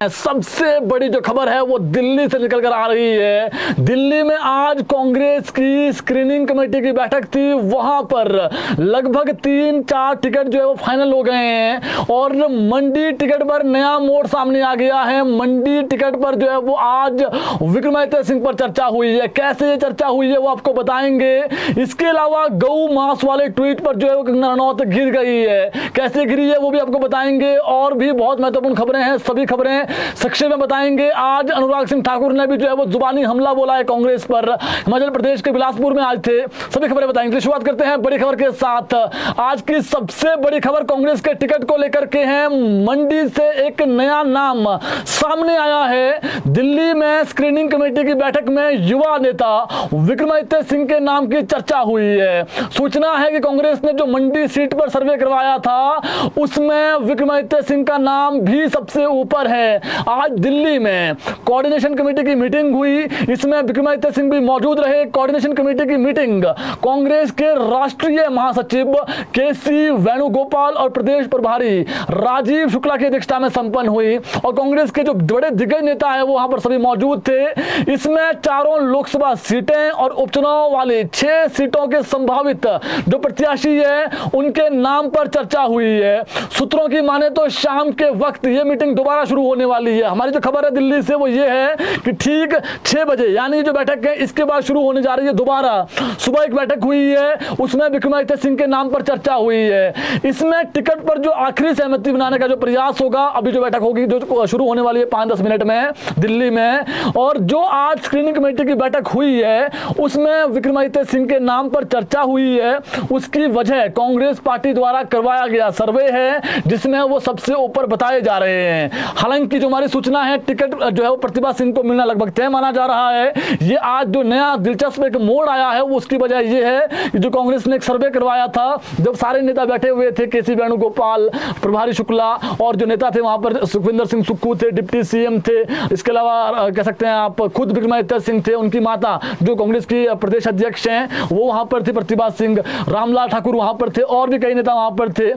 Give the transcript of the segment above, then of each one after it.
सबसे बड़ी जो खबर है वो दिल्ली से निकल कर आ रही है। दिल्ली में आज कांग्रेस की स्क्रीनिंग कमेटी की बैठक थी, वहां पर लगभग 3-4 टिकट जो है वो फाइनल हो गए हैं और मंडी टिकट पर नया मोड़ सामने आ गया है। मंडी टिकट पर जो है वो आज विक्रमादित्य सिंह पर चर्चा हुई है। कैसे ये चर्चा हुई है वो आपको बताएंगे। इसके अलावा गौ मांस वाले ट्वीट पर जो है वो कंगना रनौत गिर गई है, कैसे गिरी है वो भी आपको बताएंगे। और भी बहुत महत्वपूर्ण खबरें हैं, सभी खबरें संक्षेप में बताएंगे। आज अनुराग सिंह ठाकुर ने भी जो है वो जुबानी हमला बोला है कांग्रेस पर। हिमाचल प्रदेश के बिलासपुर में आज थे, सभी खबरें बताएंगे। शुरुआत करते हैं बड़ी खबर के साथ। आज की सबसे बड़ी खबर कांग्रेस के टिकट को लेकर के है। मंडी से एक नया नाम सामने आया है। दिल्ली में स्क्रीनिंग कमेटी की बैठक में युवा नेता विक्रमादित्य सिंह के नाम की चर्चा हुई है। सूचना है कि कांग्रेस ने जो मंडी सीट पर सर्वे करवाया था उसमें विक्रमादित्य सिंह का नाम भी सबसे ऊपर है। आज दिल्ली में कोऑर्डिनेशन कमेटी की मीटिंग हुई, इसमें विक्रमादित्य सिंह भी मौजूद रहे। कोऑर्डिनेशन कमेटी की मीटिंग कांग्रेस के राष्ट्रीय महासचिव केसी वेणुगोपाल और प्रदेश प्रभारी राजीव शुक्ला की अध्यक्षता में संपन्न हुई और कांग्रेस के जो बड़े दिग्गज नेता है वो वहां पर सभी मौजूद थे। इसमें चारों लोकसभा सीटें और उपचुनाव वाली 6 सीटों के संभावित जो प्रत्याशी है उनके नाम पर चर्चा हुई है। सूत्रों की माने तो शाम के वक्त ये मीटिंग दोबारा शुरू होने वाली है। हमारी जो खबर है दिल्ली से वो ये है कि ठीक 6 बजे यानी जो बैठक है इसके बाद शुरू होने जा रही है। दोबारा सुबह एक बैठक हुई है, उसमें विक्रमादित्य सिंह के नाम पर चर्चा हुई है। इसमें टिकट पर जो आखिरी सहमति बनाने का जो प्रयास होगा, अभी जो बैठक होगी जो शुरू होने वाली है 5-10 मिनट में दिल्ली में, और जो आज स्क्रीनिंग कमेटी की बैठक हुई है उसमें विक्रमादित्य सिंह के नाम पर चर्चा हुई है। उसकी वजह कांग्रेस पार्टी द्वारा करवाया गया सर्वे है जिसमें वो सबसे ऊपर बताए जा रहे हैं। हालांकि जो हमारी सूचना है टिकट जो है वो प्रतिभा सिंह को मिलना लगभग तय माना जा रहा है। ये आज जो नया दिलचस्प एक मोड़ आया है वो उसकी वजह ये है कि जो कांग्रेस ने एक सर्वे करवाया था, जब सारे नेता बैठे हुए थे, केसी वेणुगोपाल, प्रभारी शुक्ला और जो नेता थे वहां पर सुखविंदर सिंह सुक्खू थे, डिप्टी सीएम थे, इसके अलावा कह सकते हैं आप खुद विक्रमादित्य सिंह थे, उनकी माता जो कांग्रेस की प्रदेश अध्यक्ष हैं वो वहां पर थी, प्रतिभा सिंह, रामलाल ठाकुर वहां पर थे और भी कई नेता वहां पर थे।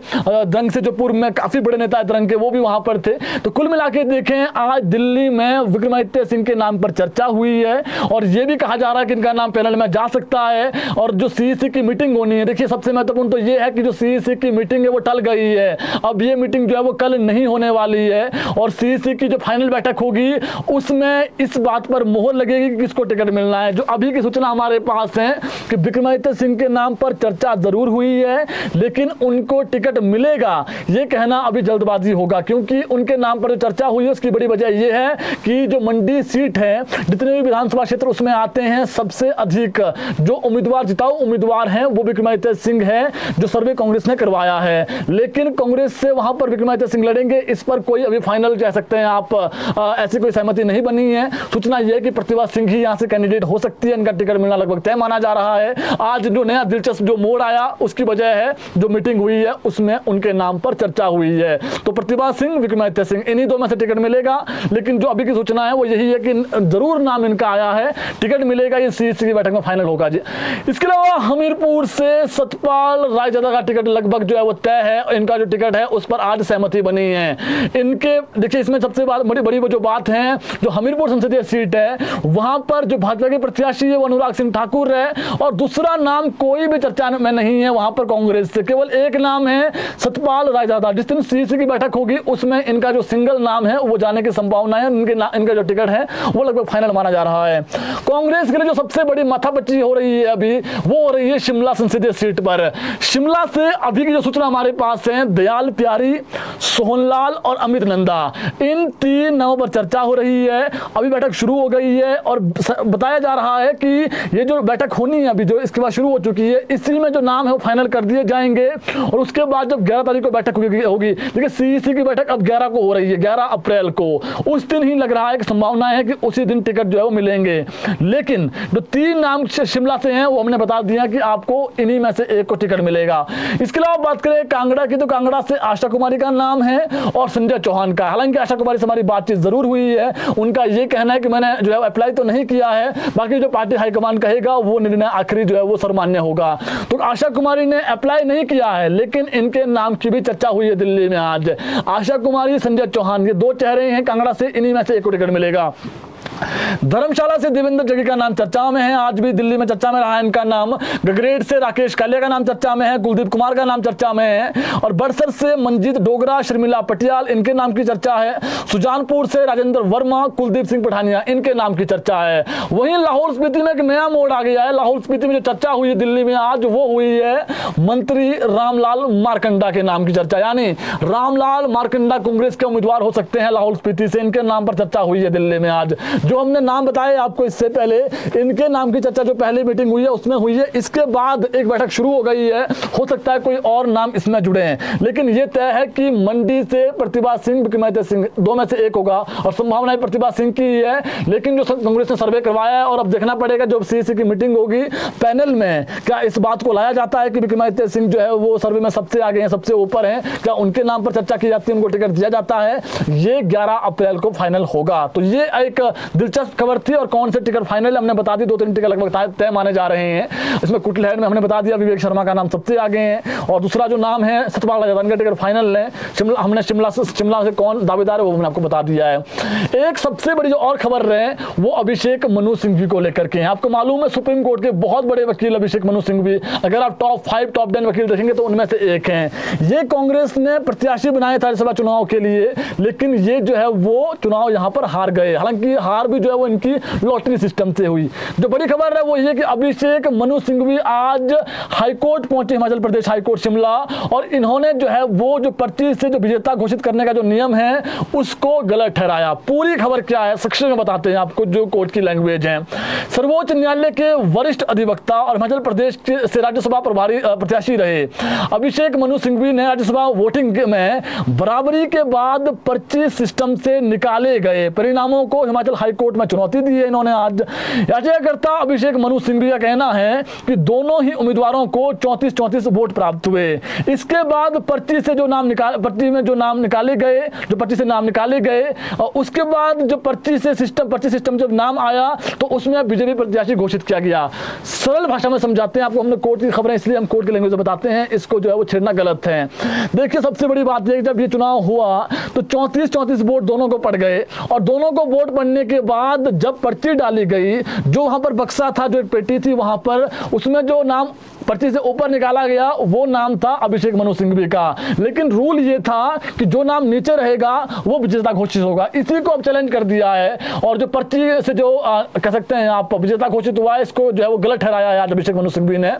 दंग से जो पूर्व में काफी बड़े नेता है दंग के वो भी वहां पर थे। तो कुल मिला के देखें आज दिल्ली में विक्रमादित्य सिंह के नाम पर चर्चा हुई है और ये भी कहा जा रहा है कि इनका नाम पैनल में जा सकता है। और जो सीईसी की मीटिंग होनी है, देखिए सबसे महत्वपूर्ण तो ये है कि जो सीईसी की मीटिंग है वो टल गई है। अब ये मीटिंग जो है वो कल नहीं होने वाली है और सीईसी की जो फाइनल बैठक होगी उसमें इस बात पर मोहर लगेगी कि किसको टिकट मिलना है। जो अभी की सूचना हमारे पास है कि विक्रमादित्य सिंह के नाम पर चर्चा जरूर हुई है, लेकिन उनको टिकट मिलेगा ये कहना अभी जल्दबाजी होगा, क्योंकि उनके नाम पर जो चर्चा हुई है उसकी बड़ी वजह यह है कि जो मंडी सीट है, जितने भी विधानसभा क्षेत्र उसमें आते हैं, सबसे अधिक जो उम्मीदवार जिताऊ उम्मीदवार हैं वो विक्रमादित्य सिंह है जो सर्वे कांग्रेस ने करवाया है। लेकिन कांग्रेस से वहां पर विक्रमादित्य सिंह लड़ेंगे, इस पर कोई अभी फाइनल कह सकते हैं आप ऐसी कोई सहमति नहीं बनी है। सूचना यह है कि प्रतिभा सिंह ही यहां से कैंडिडेट हो सकती है, इनका टिकट मिलना लगभग तय माना जा रहा है। आज जो नया दिलचस्प जो मोड़ आया उसकी वजह है जो मीटिंग हुई है उसमें उनके नाम पर चर्चा हुई है। तो प्रतिभा सिंह, विक्रमादित्य सिंह, इन्हीं दो में से टिकट मिलेगा। लेकिन जो अभी की सूचना है वो यही है कि जरूर नाम इनका आया है, टिकट मिलेगा, ये सीईसी की बैठक में फाइनल होगा जी। इसके अलावा हमीरपुर से सतपाल रायजादा का टिकट लगभग जो है वो तय है। इनका जो टिकट है उस पर आज सहमति बनी है। इनके देखिए इसमें सबसे बड़ी जो बात है, जो हमीरपुर संसदीय सीट है वहां पर जो भाजपा के प्रत्याशी है वो अनुराग सिंह ठाकुर है और दूसरा नाम कोई भी चर्चा में नहीं है वहां पर कांग्रेस से, केवल एक नाम है सतपाल रायजादा। जिस दिन सीईसी की बैठक होगी उसमें इनका जो सिंगल नाम है वो जाने की संभावना है। इनका जो टिकट है वो लगभग फाइनल माना जा रहा है। कांग्रेस के लिए जो सबसे बड़ी माथापच्ची हो रही है अभी वो हो रही है शिमला संसदीय सीट पर। शिमला से अभी की जो सूचना हमारे पास है, दयाल प्यारी, सोहनलाल और अमित नंदा, इन 3 नामों पर चर्चा हो रही है। अभी बैठक शुरू हो गई है और बताया जा रहा है कि ये जो बैठक होनी है अभी जो इसके बाद शुरू हो चुकी है, इसी में जो नाम है वो फाइनल कर दिए जाएंगे और उसके बाद जब 11 तारीख को बैठक होगी, देखिए सीईसी की बैठक अब 11 को हो रही है, 11 अप्रैल को, उस दिन ही लग रहा है कि संभावना है कि उसी दिन टिकट जो है वो मिलेंगे। लेकिन जो 3 नाम शिमला से हैं वो हमने बता दिया कि आपको इन्हीं में से एक को टिकट मिलेगा। इसके अलावा बात करें कांगड़ा की, तो कांगड़ा से आशा कुमारी का नाम है और संजय चौहान का। हालांकि आशा कुमारी से हमारी बातचीत जरूर हुई है, उनका ये कहना है कि मैंने जो है अप्लाई तो नहीं किया है, बाकी जो पार्टी हाईकमान कहेगा वो निर्णय आखिरी जो है वो सर्वमान्य होगा। तो आशा कुमारी ने अप्लाई नहीं किया है, लेकिन इनके नाम की भी चर्चा हुई है दिल्ली में आज। आशा कुमारी, संजय चौहान, ये 2 चेहरे हैं कांगड़ा से, इन्हीं में से एक को टिकट मिलेगा। धर्मशाला से देवेंद्र जगी का नाम चर्चा में है, आज भी दिल्ली में चर्चा में रहा है इनका नाम। गगरेट से राकेश कालिया का नाम चर्चा में है, कुलदीप कुमार का नाम चर्चा में है, और बड़सर से मंजीत डोगरा, शर्मिला पटियाल, इनके नाम की चर्चा है। सुजानपुर से राजेंद्र वर्मा, कुलदीप सिंह पठानिया, इनके नाम की चर्चा है। वहीं लाहौल स्पीति में एक नया मोड़ आ गया है। लाहौल स्पीति में जो चर्चा हुई है दिल्ली में आज, वो हुई है मंत्री रामलाल मारकंडा के नाम की चर्चा, यानी रामलाल मारकंडा कांग्रेस के उम्मीदवार हो सकते हैं लाहौल स्पीति से, इनके नाम पर चर्चा हुई है दिल्ली में आज। जो हमने नाम बताए आपको इससे पहले, इनके नाम की चर्चा जो पहली मीटिंग हुई है उसमें हुई है, इसके बाद एक बैठक शुरू हो गई है, हो सकता है कोई और नाम इसमें जुड़े हैं, लेकिन यह तय है कि मंडी से प्रतिभा सिंह, विक्रमादित्य सिंह, 2 में से एक होगा, और संभावना प्रतिभा सिंह की है। लेकिन जो कांग्रेस ने सर्वे करवाया है, और अब देखना पड़ेगा जब सीईसी की मीटिंग होगी पैनल में, क्या इस बात को लाया जाता है कि विक्रमादित्य सिंह जो है वो सर्वे में सबसे आगे हैं, सबसे ऊपर हैं, क्या उनके नाम पर चर्चा की जाती है, उनको टिकट दिया जाता है, ये 11 अप्रैल को फाइनल होगा। तो ये एक दिलचस्प खबर थी, और कौन से टिकट फाइनल हमने बता दी, 2-3 टिकट लगभग तय माने जा रहे हैं। इसमें कुटलहर में हमने बता दिया विवेक शर्मा का नाम सबसे आगे है, और दूसरा जो नाम है सतपाल राजस्थान का टिकट फाइनल है। हमने शिमला से कौन दावेदार है वो मैंने आपको बता दिया है। एक सबसे बड़ी जो और खबर है वो अभिषेक मनु सिंघवी को लेकर के है। आपको मालूम है सुप्रीम कोर्ट के बहुत बड़े वकील अभिषेक मनु सिंघवी, अगर आप टॉप 5 टॉप 10 वकील देखेंगे तो उनमें से एक हैं। ये कांग्रेस ने प्रत्याशी बनाया था राज्यसभा चुनाव के लिए, लेकिन ये जो है वो चुनाव यहाँ पर हार गए। हालांकि हार भी जो है वो इनकी लॉटरी सिस्टम से हुई। जो बड़ी खबर है वो ये कि अभिषेक मनु सिंघवी आज हाईकोर्ट पहुंचे, हिमाचल प्रदेश हाईकोर्ट शिमला, और इन्होंने जो है वो जो पर्ची से जो विजेता घोषित करने का जो नियम है उसको गलत ठहराया। पूरी खबर क्या है संक्षेप में बताते हैं आपको, जो कोर्ट की लैंग्वेज है। सर्वोच्च न्यायालय के वरिष्ठ अधिवक्ता और हिमाचल प्रदेश से राज्यसभा प्रभारी प्रत्याशी रहे अभिषेक मनु सिंघवी ने राज्यसभा वोटिंग में बराबरी के बाद पर्ची सिस्टम से निकाले गए परिणामों को हिमाचल हाईकोर्ट में चुनौती दी है इन्होंने आज। याचिकाकर्ता अभिषेक मनु सिंघवी का कहना है कि दोनों ही उम्मीदवारों को 34-34 वोट प्राप्त हुए। इसके बाद पर्ची से जो नाम पर्ची में जो नाम निकाले गए, जो पर्ची से नाम निकाले गए, और उसके बाद जो पर्ची सिस्टम जब नाम आया तो उसमें बीजेपी प्रत्याशी घोषित किया गया। सरल भाषा में समझाते हैं आपको, हमने कोर्ट की खबरें इसलिए हम कोर्ट की लैंग्वेज में बताते हैं, इसको जो है वो छेड़ना गलत है। देखिए सबसे बड़ी बात यह, जब ये चुनाव हुआ तो 34-34 वोट दोनों को पड़ गए, और दोनों को वोट पड़ने के बाद जब पर्ची डाली गई, जो वहां पर बक्सा था, जो एक पेटी थी वहां पर, उसमें जो नाम पर्ची से ऊपर निकाला गया वो नाम था अभिषेक मनु सिंघवी का। लेकिन रूल ये था कि जो नाम नीचे रहेगा वो विजेता घोषित होगा। इसी को अब चैलेंज कर दिया है, और जो पर्ची से जो कह सकते हैं आप विजेता घोषित हुआ है, इसको जो है वो गलत ठहराया है आज अभिषेक मनु सिंघवी ने।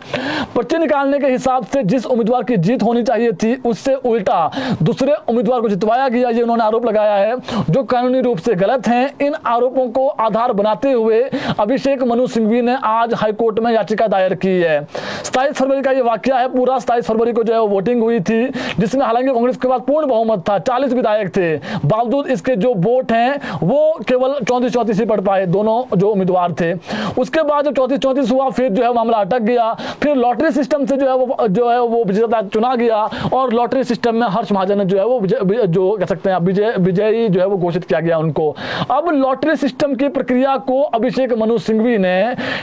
पर्ची निकालने के हिसाब से जिस उम्मीदवार की जीत होनी चाहिए थी उससे उल्टा दूसरे उम्मीदवार को जितवाया गया, ये उन्होंने आरोप लगाया है, जो कानूनी रूप से गलत है। इन आरोपों को आधार बनाते हुए अभिषेक मनु सिंघवी ने आज हाईकोर्ट में याचिका दायर की है। 27 फरवरी का ये वाकया है पूरा। 27 फरवरी को जो है वोटिंग हुई थी, जिसमें हालांकि कांग्रेस के पास पूर्ण बहुमत था, 40 विधायक थे, बावजूद इसके जो वोट हैं वो केवल 34-34 ही पड़ पाए, दोनों जो उम्मीदवार थे। उसके बाद जब 34-34 हुआ, फिर जो है मामला अटक गया। फिर लॉटरी सिस्टम से जो है वो विजेता चुना गया, और लॉटरी सिस्टम में हर्ष महाजन ने जो है वो जो कह सकते हैं विजयी जो है वो घोषित किया गया उनको। अब लॉटरी सिस्टम की प्रक्रिया को अभिषेक मनु सिंघवी ने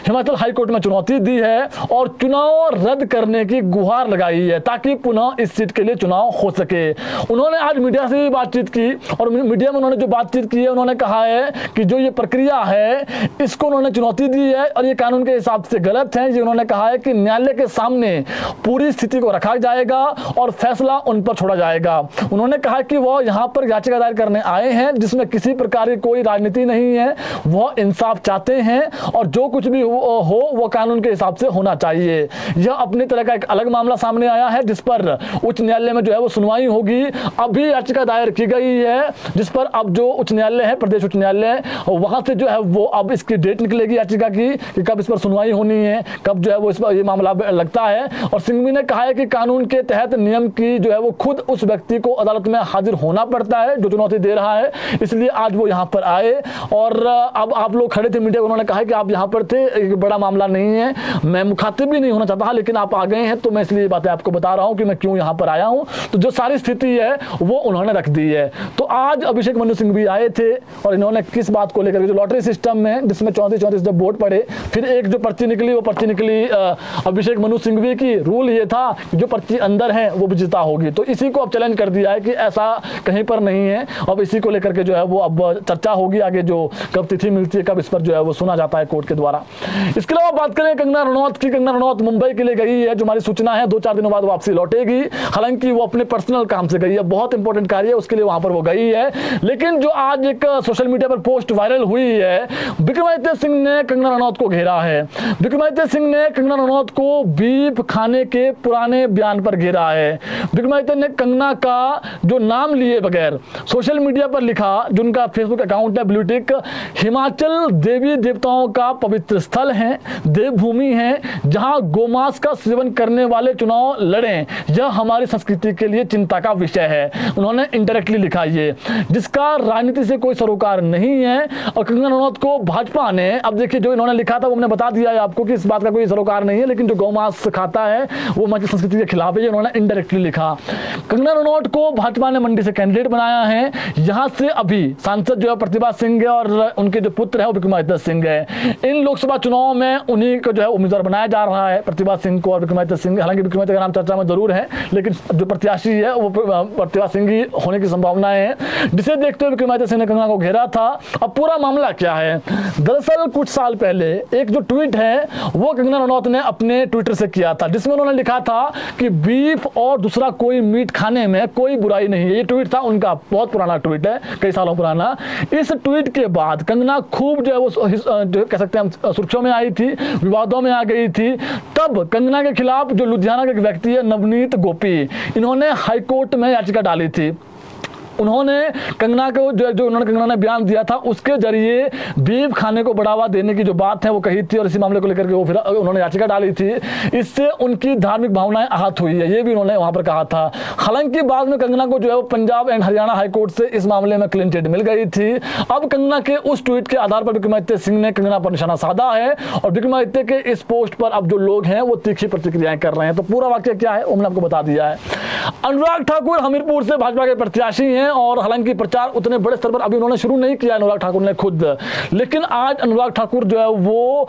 हिमाचल हाईकोर्ट में चुनौती दी है, और चुनाव रद्द करने की गुहार लगाई है, ताकि पुनः इस सीट के लिए चुनाव हो सके। उन्होंने आज मीडिया से भी बातचीत की, और मीडिया में उन्होंने जो बातचीत की है, उन्होंने कहा है कि जो ये प्रक्रिया है इसको उन्होंने चुनौती दी है, और ये कानून के हिसाब से गलत है। ये उन्होंने कहा है कि न्यायालय के सामने पूरी स्थिति को रखा जाएगा और फैसला उन पर छोड़ा जाएगा। उन्होंने कहा कि वह यहाँ पर याचिका दायर करने आए हैं जिसमें किसी प्रकार की कोई राजनीति नहीं है, वह इंसाफ चाहते हैं, और जो कुछ भी हो वो कानून के हिसाब से होना चाहिए। यह अपनी तरह का एक अलग मामला सामने आया है, जिस पर उच्च न्यायालय में जो है वो सुनवाई होगी। अभी याचिका दायर की गई है, जिस पर अब जो उच्च न्यायालय है, प्रदेश उच्च न्यायालय, वहां से जो है वो अब इसकी डेट निकलेगी याचिका की कि कब इस पर सुनवाई होनी है, कब जो है वो इस पर ये मामला लगता है। और सिंघवी ने कहा है कि कानून के तहत नियम की जो है वो खुद उस व्यक्ति को अदालत में हाजिर होना पड़ता है जो चुनौती दे रहा है, इसलिए आज वो यहाँ पर आए। और और अब आप लोग खड़े थे मीडिया, उन्होंने कहा कि आप यहाँ पर थे, एक बड़ा मामला नहीं है, मैं मुखातिब भी नहीं होना चाहता, लेकिन आप आ गए हैं तो मैं इसलिए बातें आपको बता रहा हूँ कि मैं क्यों यहाँ पर आया हूँ। तो जो सारी स्थिति है वो उन्होंने रख दी है। तो आज अभिषेक मनु सिंह भी आए थे और इन्होंने किस बात को लेकर, जो लॉटरी सिस्टम में जिसमें 34 जब वोट पड़े, फिर एक जो पर्ची निकली वो पर्ची निकली अभिषेक मनु सिंघवी की। रूल ये था कि जो पर्ची अंदर है वो विजेता होगी, तो इसी को अब चैलेंज कर दिया है कि ऐसा कहीं पर नहीं है। अब इसी को लेकर के जो है वो अब चर्चा होगी आगे, जो कब तिथि मिलती है, कब इस पर जो है वो सुना जाता है कोर्ट के द्वारा। इसके अलावा बात करें कंगना रनौत की, कंगना रनौत मुंबई के लिए गई है, जो हमारी सूचना है 2-4 दिनों बाद वापसी लौटेगी। हालांकि वो अपने पर्सनल काम से गई है, बहुत इंपॉर्टेंट कार्य है उसके लिए वहां पर वो गई है। लेकिन जो आज एक सोशल मीडिया पर पोस्ट वायरल हुई है, विक्रमादित्य सिंह ने कंगना रनौत को घेरा है। विक्रमादित्य सिंह ने कंगना रनौत को बीफ खाने के पुराने बयान पर घेरा है। विक्रमादित्य ने कंगना का जो नाम लिए बगैर सोशल मीडिया पर लिखा, जो उनका फेसबुक अकाउंट है ब्लूटिक, हिमाचल देवी देवताओं का पवित्र स्थल है, देवभूमि है, जहां गोमांस का सेवन करने वाले चुनाव लड़ें, यह हमारी संस्कृति के लिए चिंता का विषय है। उन्होंने इंडायरेक्टली लिखा ये, जिसका राजनीति से कोई सरोकार नहीं है। और कंगना रनौत को भाजपा ने, अब देखिए जो इन्होंने लिखा था वो हमने बता दिया है आपको कि इस बात का कोई सरोकार नहीं है, लेकिन जो गौमांस खाता है वो हमारी संस्कृति के खिलाफ है, उन्होंने इंडायरेक्टली लिखा। कंगना रनौत को भाजपा ने मंडी से कैंडिडेट बनाया है। यहां से अभी सांसद जो है प्रतिभा सिंह है और उनके जो पुत्र है वो विक्रमादित्य सिंह है। इन लोकसभा चुनाव में उन्हीं को जो है उम्मीदवार बनाया जा रहा है, प्रतिभा सिंह को और विक्रमादित्य सिंह। हालांकि विक्रमादित्य का नाम चर्चा में जरूर है, लेकिन जो प्रत्याशी है वो प्रतिभा सिंह ही होने की संभावनाएं हैं, जिसे देखते हुए विक्रमादित्य सिंह ने कंगना को घेरा था। अब पूरा मामला क्या है? दरअसल कुछ साल पहले एक जो ट्वीट है वो कंगना रनौत ने अपने ट्विटर से किया था, जिसमें उन्होंने लिखा था कि बीफ और दूसरा कोई मीट खाने में कोई बुराई नहीं है। ये ट्वीट था उनका, बहुत पुराना ट्वीट है, कई सालों पुराना। इस ट्वीट के बाद कंगना खूब जो है वो जो कह सकते हैं सुर्खियों में आई थी, विवादों में आ गई थी। तब कंगना के खिलाफ जो लुधियाना के एक व्यक्ति है नवनीत गोपी, इन्होंने हाईकोर्ट में याचिका डाली थी। उन्होंने कंगना को जो उन्होंने कंगना ने बयान दिया था उसके जरिए बीफ खाने को बढ़ावा देने की जो बात है वो कही थी, और इसी मामले को लेकर के वो फिर उन्होंने याचिका डाली थी। इससे उनकी धार्मिक भावनाएं आहत हुई है, ये भी उन्होंने वहां पर कहा था। हालांकि बाद में कंगना को जो है वो पंजाब एंड हरियाणा हाईकोर्ट से इस मामले में क्लीन चिट मिल गई थी। अब कंगना के उस ट्वीट के आधार पर विक्रमादित्य सिंह ने कंगना पर निशाना साधा है, और विक्रमादित्य के इस पोस्ट पर अब जो लोग हैं वो तीखी प्रतिक्रियाएं कर रहे हैं। तो पूरा वाक्य क्या है वो मैंने आपको बता दिया है। अनुराग ठाकुर हमीरपुर से भाजपा के प्रत्याशी हैं, और हालांकि प्रचार उतने बड़े स्तर पर अभी उन्होंने शुरू नहीं किया अनुराग ठाकुर ने खुद, लेकिन आज अनुराग ठाकुर जो है वो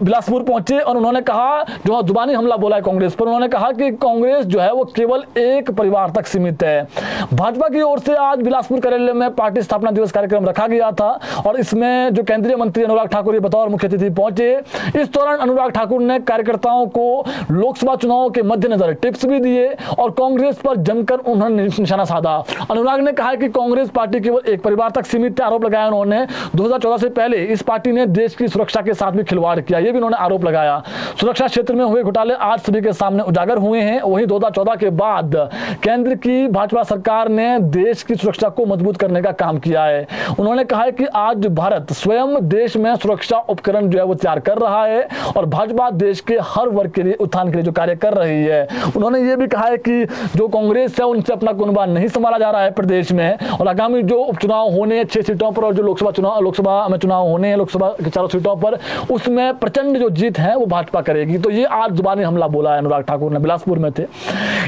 बिलासपुर पहुंचे और उन्होंने कहा, जो जुबानी हमला बोला है कांग्रेस पर, उन्होंने कहा कि कांग्रेस जो है वो केवल एक परिवार तक सीमित है। भाजपा की ओर से आज बिलासपुर कार्यालय में पार्टी स्थापना दिवस कार्यक्रम रखा गया था, और इसमें जो केंद्रीय मंत्री अनुराग ठाकुर बतौर मुख्य अतिथि पहुंचे। इस दौरान अनुराग ठाकुर ने कार्यकर्ताओं को लोकसभा चुनाव के मद्देनजर टिप्स भी दिए और कांग्रेस पर जमकर उन्होंने निशाना साधा। अनुराग ने कहा कि कांग्रेस पार्टी केवल एक परिवार तक सीमित है। आरोप लगाया उन्होंने 2014 से पहले इस पार्टी ने देश की सुरक्षा के साथ भी खिलवाड़ किया, ये भी उन्होंने आरोप लगाया। सुरक्षा क्षेत्र में हुए घोटाले आज सभी के सामने उजागर हुए हैं। वहीं 2014 के बाद केंद्र की भाजपा सरकार ने देश की सुरक्षा को मजबूत करने का काम किया है। उन्होंने कहा कि आज भारत स्वयं देश में सुरक्षा उपकरण जो है वो तैयार कर रहा है, और भाजपा देश के हर वर्ग के लिए उत्थान के लिए जो कार्य कर रही है। उन्होंने ये भी कहा है कि जो कांग्रेस है उनसे अपना कुनबा नहीं संभाला जा रहा है प्रदेश में, और आगामी जो उपचुनाव होने 6 सीटों पर और जो लोकसभा में चुनाव होने हैं लोकसभा की 4 सीटों पर, उसमें प्रचंड जो जीत है वो भाजपा करेगी। तो ये आज जुबानी हमला बोला है अनुराग ठाकुर ने, बिलासपुर में थे।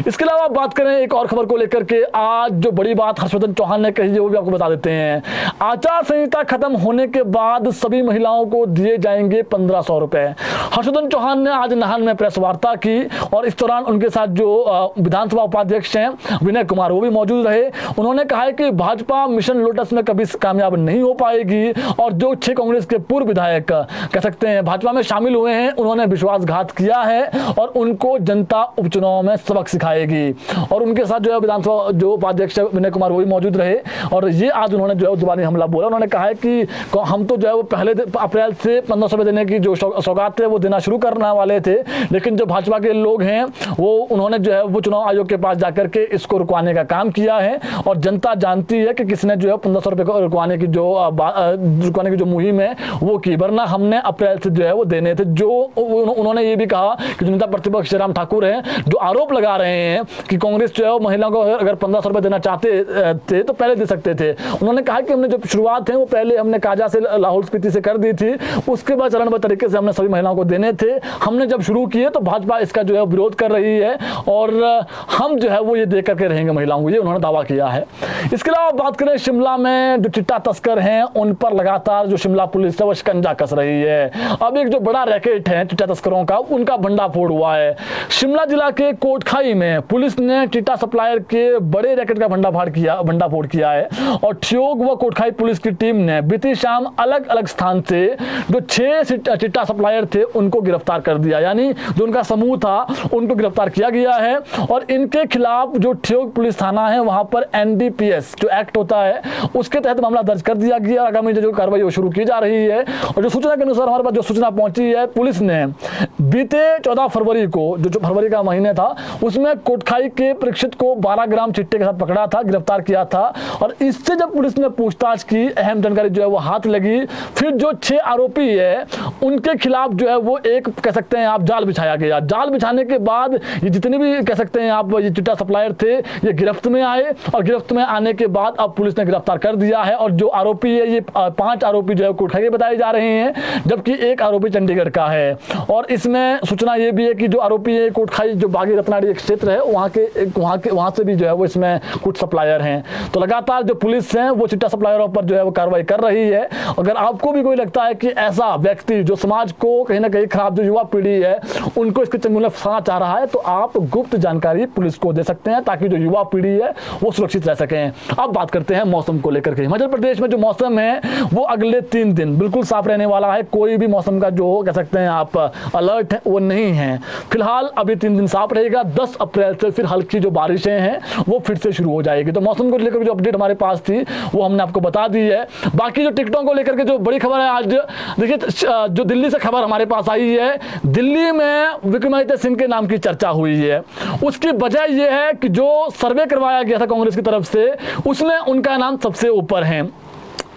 इसके अलावा बात करें एक और खबर को लेकर के, आज जो बड़ी बात हर्षवर्धन चौहान ने कही है वो भी आपको बता देते हैं। आचार संहिता खत्म होने के बाद सभी महिलाओं को दिए जाएंगे 1500 रुपए। हर्षवर्धन चौहान ने आज नाहन में प्रेस वार्ता की, और इस दौरान उनके साथ जो विधानसभा उपाध्यक्ष हैं विनय कुमार वो भी मौजूद रहे। उन्होंने कहा है कि भाजपा मिशन लोटस में कभी कामयाब नहीं हो पाएगी, और जो 6 कांग्रेस के पूर्व विधायक कह सकते हैं भाजपा में शामिल हुए हैं, उन्होंने विश्वासघात किया है और उनको जनता उपचुनाव में सबक सिखाएगी। और उनके साथ जो है विधानसभा जो उपाध्यक्ष विनय कुमार वो भी मौजूद रहे, और ये आज उन्होंने जो है जुबानी हमला बोला। उन्होंने कहा है कि हम तो जो है वो पहले अप्रैल से 1500 रुपए देने की जो सौगात है वो देना शुरू करने वाले थे, लेकिन जो भाजपा के लोग हैं वो उन्होंने जो है वो चुनाव आयोग के पास जाकर के इसको रुकवाने का काम किया है, और जनता जानती है कि किसने जो है 1500 रुपए को रुकवाने की जो मुहिम है वो की, वरना हमने अप्रैल से जो है वो देने थे। जो उन्होंने ये भी कहा कि जो नेता प्रतिपक्ष जयराम ठाकुर हैं, जो आरोप लगा रहे हैं कि कांग्रेस जो है वो महिलाओं को अगर 1500 रुपए देना चाहते थे तो पहले दे सकते थे। उन्होंने कहा कि हमने जो शुरुआत है वो पहले हमने काजा से लाहौल स्पीति से कर दी थी, उसके बाद चरणबद्ध तरीके से हमने सभी महिलाओं को देने थे। हमने जब शुरू किए तो भाजपा इसका जो है विरोध कर रही है और हम जो है वो ये देख करके रहेंगे महिलाओं को, ये उन्होंने दावा किया है। इसके अलावा बात करें शिमला में जो चिट्टा तस्कर हैं उन पर लगातार जो शिमला पुलिस है वो शिकंजा कस रही है। अब एक जो बड़ा रैकेट है चिट्टा तस्करों का, उनका भंडाफोड़ हुआ है। शिमला जिला के कोटखाई में पुलिस ने चिट्टा सप्लायर के बड़े रैकेट का भंडाफोड़ किया है और ठियोग व कोटखाई पुलिस की टीम ने बीती शाम अलग अलग स्थान से जो 6 चिट्टा सप्लायर थे उनको गिरफ्तार कर दिया, यानी जो उनका समूह था उनको गिरफ्तार किया गया है। और इनके खिलाफ जो ठियोग पुलिस थाना है वहां पर NDPS जो एक्ट होता है उसके तहत मामला दर्ज कर दिया गया। आगामी जो कार्रवाई वो शुरू की जा रही है। और जो सूचना के अनुसार हमारे पास जो सूचना पहुंची है, पुलिस ने बीते 14 फरवरी को जो फरवरी का महीने था उसमें कोटखाई के परीक्षित को 12 ग्राम चिट्टे के साथ पकड़ा था, गिरफ्तार किया था। और इससे जब पुलिस ने पूछताछ की, अहम जानकारी जो है वो हाथ लगी। फिर जो 6 आरोपी है उनके खिलाफ जो है वो एक कह सकते हैं आप जाल बिछाया गया। जाल बिछाने के बाद ये जितने भी कह सकते हैं आप ये चिट्टा सप्लायर थे ये गिरफ्त में आए और गिरफ्त में आने के बाद अब पुलिस ने गिरफ्तार कर दिया है। और जो आरोपी है ये 5 आरोपी जो है कोटखाई के बताए जा रहे हैं, जबकि एक आरोपी चंडीगढ़ का है। और इसमें सूचना ये भी है कि जो आरोपी है कोटखाई जो बागी रत्नाड़ी क्षेत्र है वहां से भी जो है वो इसमें कुछ सप्लायर हैं। तो लगातार जो पुलिस है वो चिट्टा सप्लायरों पर जो है वो कार्रवाई कर रही है। अगर आपको भी कोई लगता है कि ऐसा व्यक्ति जो समाज को कहीं ना कहीं खराब, जो युवा पीढ़ी है उनको इसके चंगुल में फंसाना चाह रहा है, तो आप गुप्त जानकारी पुलिस को दे सकते हैं ताकि जो युवा पीढ़ी है वो सुरक्षित रह सकें। अब बात करते हैं मौसम को लेकर के। हिमाचल प्रदेश में जो मौसम है वो अगले 3 दिन बिल्कुल साफ रहने वाला है। कोई भी मौसम का जो कह सकते हैं आप अलर्ट है वो नहीं है फिलहाल। अभी 3 दिन साफ रहेगा। 10 अप्रैल से फिर हल्की जो बारिशें हैं वो फिर से शुरू हो जाएगी। तो मौसम को लेकर जो अपडेट हमारे पास थी वो हमने आपको बता दी है। बाकी जो टिकटों को लेकर के जो बड़ी खबर है, आज देखिए जो दिल्ली से खबर हमारे पास आई है, दिल्ली में विक्रमादित्य सिंह के नाम की चर्चा हुई है। उसकी वजह यह है कि जो सर्वे करवाया गया था कांग्रेस की तरफ से उसमें उनका नाम सबसे ऊपर है।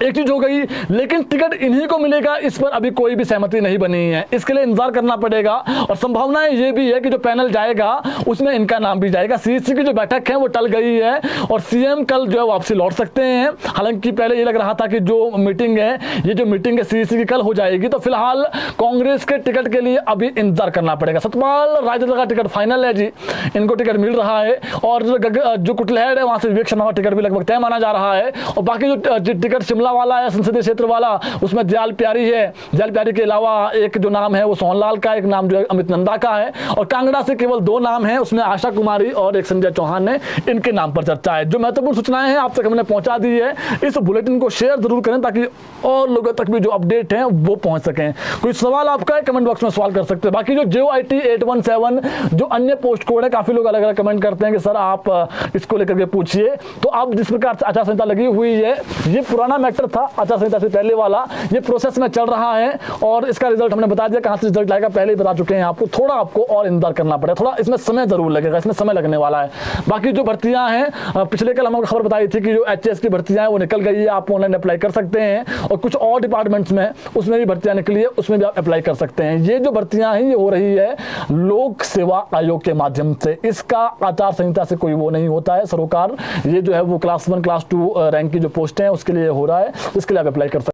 एक चीज हो गई, लेकिन टिकट इन्हीं को मिलेगा इस पर अभी कोई भी सहमति नहीं बनी है। इसके लिए इंतजार करना पड़ेगा और संभावनाएं ये भी है कि जो पैनल जाएगा उसमें इनका नाम भी जाएगा। सीईसी की जो बैठक है वो टल गई है और सीएम कल जो है वापसी लौट सकते हैं। हालांकि पहले ये लग रहा था कि जो मीटिंग है ये जो मीटिंग है सीईसी की कल हो जाएगी। तो फिलहाल कांग्रेस के टिकट के लिए अभी इंतजार करना पड़ेगा। सतपाल रायचंद्र का टिकट फाइनल है जी, इनको टिकट मिल रहा है। और जो कुटलहड़ है वहां से विवेक शर्मा का टिकट भी लगभग तय माना जा रहा है। और बाकी जो टिकट शिमला वाला है संसदीय क्षेत्र वाला, उसमें दयाल प्यारी है। दयाल प्यारी के अलावा एक जो नाम है वो सोहनलाल का, एक नाम जो है अमित नंदा का है। और कांगड़ा से केवल 2 नाम हैं, उसमें आशा कुमारी और एक संजय चौहान ने, इनके नाम पर चर्चा है। जो महत्वपूर्ण सूचनाएं हैं आप तक हमने पहुंचा दी है। इस बुलेटिन को शेयर जरूर करें ताकि और लोगों तक भी जो अपडेट है वो पहुंच सकें। कोई सवाल आपका है कमेंट बॉक्स में सवाल कर सकते हैं। बाकी जो JOIT 817 जो अन्य पोस्ट कोड है, काफी लोग अलग अलग कमेंट करते हैं कि सर आप इसको लेकर के पूछिए। तो आप जिस प्रकार से आचार संहिता लगी हुई है, ये पुराना मैटर था आचार संहिता से पहले वाला, ये प्रोसेस में चल रहा है और इसका रिजल्ट हमने बता दिया। कहां से रिजल्ट आएगा पहले ही बता चुके हैं आपको। थोड़ा आपको और इंतजार करना पड़ेगा, थोड़ा इसमें समय जरूर लगेगा, इसमें समय लगने वाला है। बाकी जो भर्तियां हैं, पिछले कल हमको खबर बताई थी कि जो HS की भर्तियां हैं वो निकल गई है, आप ऑनलाइन अप्लाई कर सकते हैं। और कुछ और डिपार्टमेंट्स में उसमें भी भर्तियां निकली है, उसमें भी आप अप्लाई कर सकते हैं। ये जो भर्तियां हैं ये हो रही है लोक सेवा आयोग के माध्यम से। इसका आचार संहिता से कोई वो नहीं होता है सरोकार। ये जो है वो क्लास 1 क्लास 2 रैंक की जो पोस्ट है उसके लिए हो रहा है, इसके लिए आप अप्लाई कर सकते हैं।